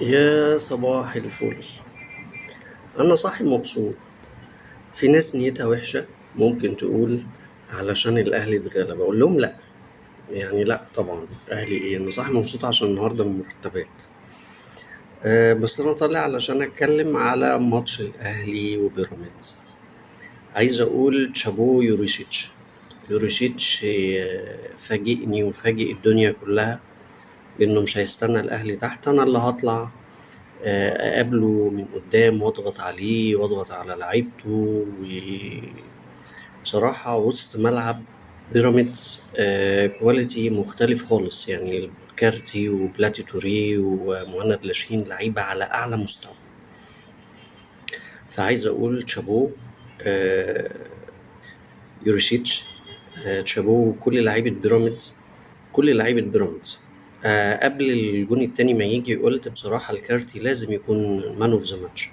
يا صباح الفل. أنا صاحي مبسوط. في ناس نيتها وحشة ممكن تقول علشان الأهلي اتغلب، أقول لهم لأ. يعني لأ طبعا، أهلي إيه؟ أنا صاحي مبسوط عشان النهاردة المرتبات. بس أنا طالع علشان أتكلم على ماتش الأهلي وبيراميدز. عايز أقول شابوه يوريشيتش. يوريشيتش فاجئني وفاجئ الدنيا كلها بإنه مش هيستنى الأهلي تحت، أنا اللي هطلع اقابله من قدام واضغط عليه واضغط على لعيبته. وبصراحة وسط ملعب بيراميدز كواليتي مختلف خالص، يعني كارتي وبلاتي توريه ومهند لاشين لعيبة على أعلى مستوى. فعايز أقول شابوه آه، يوريشيتش. شابوه كل لعيبة بيراميدز، كل لعيبة بيراميدز. قبل الجون التاني ما يجي قلت بصراحة الكارتي لازم يكون مان اوف ذا ماتش.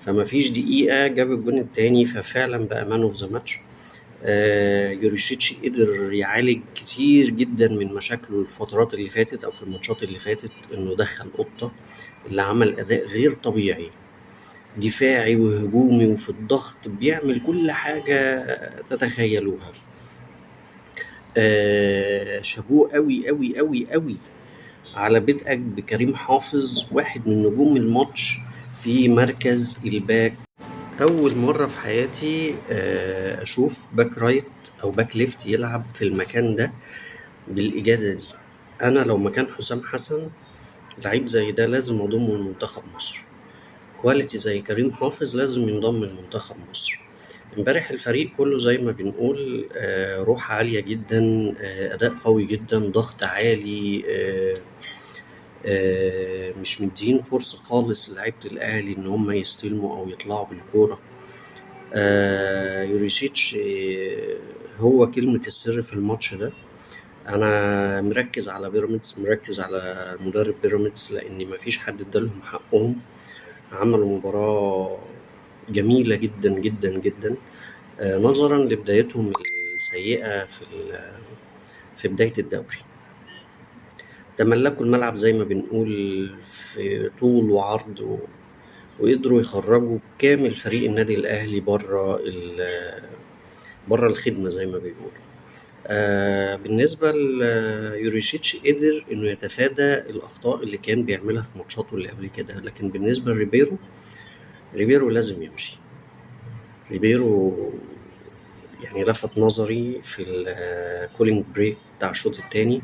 فما فيش دقيقة جاب الجون التاني ففعلا بقى مان اوف ذا ماتش. يوريشيتش قدر يعالج كتير جدا من مشاكله الفترات اللي فاتت او في الماتشات اللي فاتت، انه دخل قطة اللي عمل اداء غير طبيعي، دفاعي وهجومي وفي الضغط بيعمل كل حاجة تتخيلوها. شابوه قوي قوي قوي قوي على بدءك بكريم حافظ، واحد من نجوم الماتش في مركز الباك. أول مرة في حياتي أشوف باك رايت أو باك ليفت يلعب في المكان ده بالإجادة دي. أنا لو مكان حسام حسن، لعيب زي ده لازم أضمه لمنتخب مصر. كواليتي زي كريم حافظ لازم ينضم لمنتخب مصر. امبارح الفريق كله زي ما بنقول روح عالية جدا، أداء قوي جدا، ضغط عالي. مش مدين فرصة خالص لعيبة الأهلي إن هم يستلموا أو يطلعوا بالكورة. يوريشيتش هو كلمة السر في الماتش ده. أنا مركز على بيراميدز، مركز على مدرب بيراميدز، لأن مفيش حد ادالهم حقهم. عملوا مباراة جميلة جدا جدا جدا، نظرا لبدايتهم السيئة في بداية الدوري. تملكوا الملعب زي ما بنقول في طول وعرض وقدروا يخرجوا كامل فريق النادي الأهلي بره الخدمة زي ما بيقولوا. بالنسبة ليوريشيتش قدر إنه يتفادى الأخطاء اللي كان بيعملها في ماتشاته اللي قبل كده، لكن بالنسبة لريبيرو، ريبيرو لازم يمشي. ريبيرو يعني لفت نظري في الكولينج بريك بتاع الشوط التاني.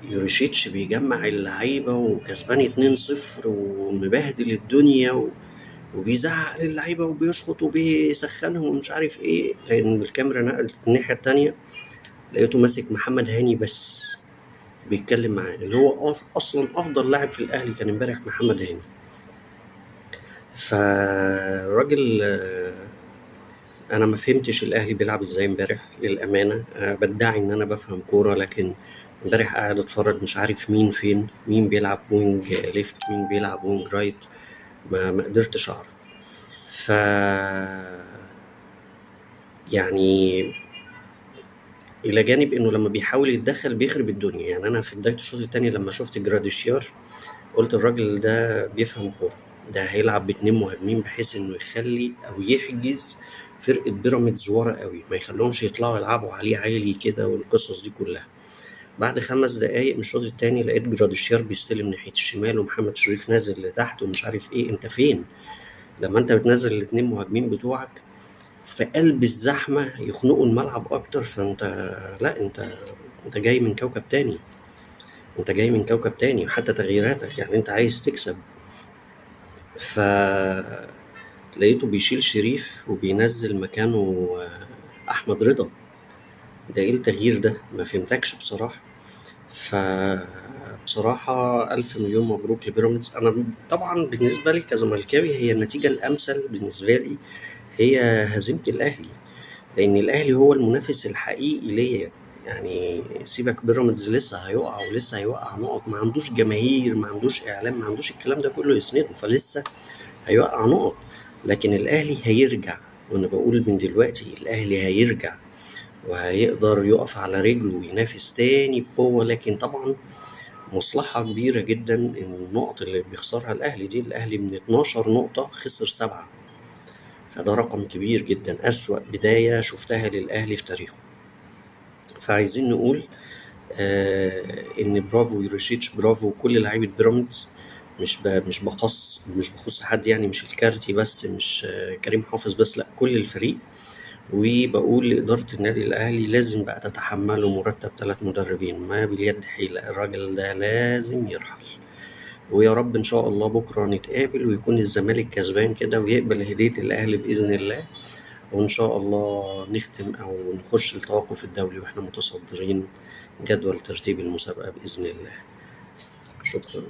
يوريشيتش بيجمع اللعيبة وكسبان 2-0 ومبهدل الدنيا وبيزعق للعيبة وبيشخط وبيسخنهم ومش عارف ايه، لأن الكاميرا نقلت الناحية التانية لقيته ماسك محمد هاني بس بيتكلم معاه، اللي هو اصلا افضل لاعب في الاهلي كان امبارح محمد هاني. فالراجل انا ما فهمتش الاهلي بيلعب ازاي امبارح للامانه. بدعي ان انا بفهم كوره، لكن امبارح قاعد اتفرج مش عارف مين فين، مين بيلعب وينج ليفت، مين بيلعب وينج رايت، ما قدرتش اعرف. ف يعني الى جانب انه لما بيحاول يتدخل بيخرب الدنيا. يعني انا في بدايه الشوط الثاني لما شفت جراديشيار قلت الراجل ده بيفهم كوره، ده هيلعب باتنين مهاجمين بحيث انه يخلي او يحجز فرقه بيراميدز ورا قوي، ما يخليهمش يطلعوا يلعبوا عليه عالي كده والقصص دي كلها. بعد 5 دقايق من الشوط الثاني لقيت جراديشيار بيستلم ناحيه الشمال ومحمد شريف نازل لتحت ومش عارف ايه. انت فين لما انت بتنزل الاتنين مهاجمين بتوعك في قلب الزحمة يخنقوا الملعب أكتر؟ فأنت لا، أنت جاي من كوكب تاني، أنت جاي من كوكب تاني. وحتى تغييراتك يعني أنت عايز تكسب. ف لقيته بيشيل شريف وبينزل مكانه أحمد رضا. ده إيه التغيير ده؟ ما فهمتكش بصراحة. فبصراحة ألف مليون مبروك لبيراميدز. أنا طبعا بالنسبة لي كزملكاوي هي النتيجة الأمثل بالنسبة لي هي هزيمة الأهلي، لان الاهلي هو المنافس الحقيقي ليا. يعني سيبك بيراميدز لسه هيقع ولسه هيوقع نقط، ما عندوش جماهير، ما عندوش اعلام، ما عندوش الكلام ده كله يسنده، فلسه هيوقع نقط. لكن الاهلي هيرجع، وانا بقول من دلوقتي الاهلي هيرجع وهيقدر يقف على رجله وينافس تاني بقوة. لكن طبعا مصلحة كبيرة جدا إن النقط اللي بيخسرها الأهلي دي، الأهلي من 12 نقطة خسر 7، فده رقم كبير جدا، أسوأ بداية شفتها للأهلي في تاريخه. فعايزين نقول إن برافو يوريشيتش، برافو كل لعيبة بيراميدز، مش بخص حد يعني، مش الكارتي بس، مش كريم حافظ بس، لا كل الفريق. وبقول لإدارة النادي الأهلي لازم بقى تتحملوا مرتب 3 مدربين، ما باليد حيلة، الراجل ده لازم يرحل. ويا رب إن شاء الله بكرة نتقابل ويكون الزمالك كسبان كده ويقبل هدية الأهلي بإذن الله، وإن شاء الله نختم أو نخش التوقف الدولي وإحنا متصدرين جدول ترتيب المسابقة بإذن الله. شكرا.